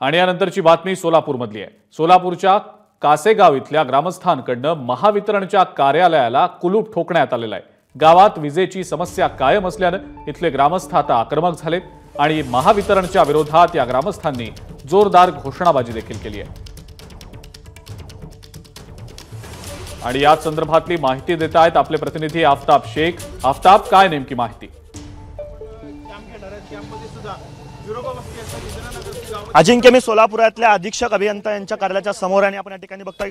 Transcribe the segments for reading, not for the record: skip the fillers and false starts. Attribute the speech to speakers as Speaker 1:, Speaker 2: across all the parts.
Speaker 1: आणि यानंतरची बातमी सोलापूरमधली आहे। सोलापूरच्या कासेगाव इथल्या ग्रामस्थांकडून महावितरणच्या कार्यालयाला कुलूप ठोकण्यात आलेलं आहे। गावात विजेची समस्या कायम असल्याने इथले ग्रामस्थ आता आक्रमक झालेत आणि महावितरणच्या विरोधात या ग्रामस्थांनी जोरदार घोषणाबाजी देखील केली आहे। आणि या संदर्भातली माहिती देत आहेत आपले प्रतिनिधी आफताब शेख। आफताब, काय नेमकी माहिती?
Speaker 2: अजिंक्य, मी सोलापुरातल्या अधीक्षक अभियंता यांच्या कार्यालयाच्या समोर आणि आपण या ठिकाणी बघताय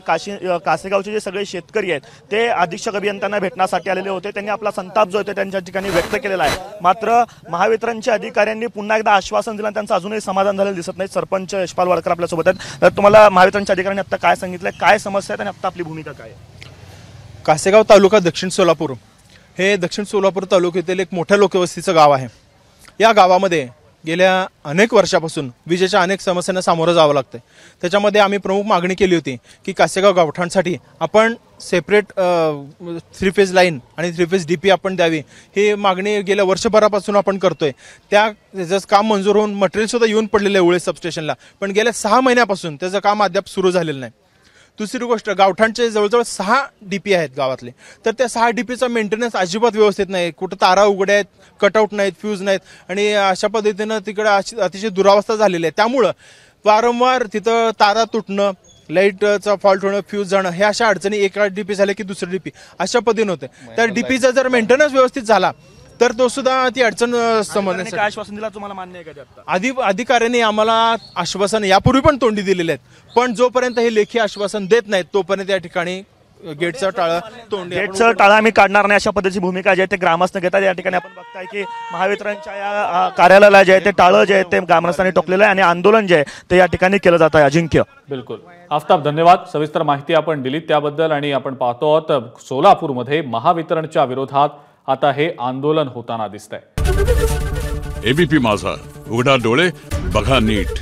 Speaker 2: कासेगावचे जे सगळे शेतकरी आहेत ते अधीक्षक अभियंत्यांना भेटण्यासाठी आलेले होते। त्यांनी आपला संताप जो आहे त्यांच्या ठिकाणी व्यक्त केलेला आहे। मात्र महावितरणच्या अधिकाऱ्यांनी पुन्हा एकदा आश्वासन दिलं, त्यांचं अजूनही समाधान झालेलं दिसत नाही। सरपंच यशपाल वाडकर आपल्या सोबत आहेत। तर तुम्हाला महावितरणच्या अधिकाऱ्यांनी आता काय सांगितलंय, काय समस्या आहेत आणि आता आपली भूमिका काय आहे?
Speaker 3: कासेगाव तालुका दक्षिण सोलापूर हे दक्षिण सोलापूर तालुक्यातील एक मोठ्या लोकवस्तीचं गाव आहे। या गावामध्ये गेल्या अनेक वर्षापासून विजेच्या अनेक समस्यांना सामोरं जावं लागतं। त्याच्यामध्ये आम्ही प्रमुख मागणी केली होती की कासेगाव गावठाणासाठी आपण सेपरेट 3 फेज लाईन आणि 3 फेज डीपी आपण द्यावी। ही मागणी गेल्या वर्षभरापासून आपण करतोय। त्याचं काम मंजूर होऊन मटेरियल सुद्धा येऊन पडलेलं आहे उळे सबस्टेशनला, पण गेल्या 6 महिन्यापासून त्याचं काम अद्याप सुरू झालेलं नाही। दुसरी गोष्ट, गावठाणचे जवळजवळ 6 डीपी आहेत गावातले, तर त्या 6 डीपीचा मेंटेनन्स अजिबात व्यवस्थित नाही। कुठं तारा उघड्या आहेत, कटआउट नाहीत, फ्यूज नाहीत आणि अशा पद्धतीनं तिकडे अतिशय दुरावस्था झालेली आहे। त्यामुळं वारंवार तिथं तारा तुटणं, लाईटचा फॉल्ट होणं, फ्यूज जाणं, हे अशा अडचणी एका डीपी झाल्या की दुसरी डीपी अशा पद्धतीने होते। त्या डीपीचा जर मेंटेनन्स व्यवस्थित झाला तर तो सुद्धा ती अडचण समजण्यासाठी
Speaker 2: आश्वासन दिला, तुम्हाला मान्य आहे का?
Speaker 3: अधिकाऱ्यांनी आम्हाला आश्वासन यापूर्वी पण तोंडी दिलेले आहेत, पण जोपर्यंत हे लेखी आश्वासन देत नाहीत तोपर्यंत या ठिकाणी गेटचं
Speaker 2: टाळं आम्ही काढणार नाही, अशा पद्धतीची भूमिका जी आहे ते ग्रामस्थ घेतात। या ठिकाणी आपण बघताय की महावितरणच्या या कार्यालयाला जे आहे ते टाळं जे आहे ते ग्रामस्थांनी टोकलेलं आहे आणि आंदोलन जे आहे ते या ठिकाणी केलं जात आहे। अजिंक्य,
Speaker 1: बिलकुल आफताब, धन्यवाद। सविस्तर माहिती आपण दिली त्याबद्दल। आणि आपण पाहतो आहोत सोलापूरमध्ये महावितरणच्या विरोधात आता हे आंदोलन होताना दिसतंय।
Speaker 4: एबीपी माझा, उघडा डोळे बघा नीट।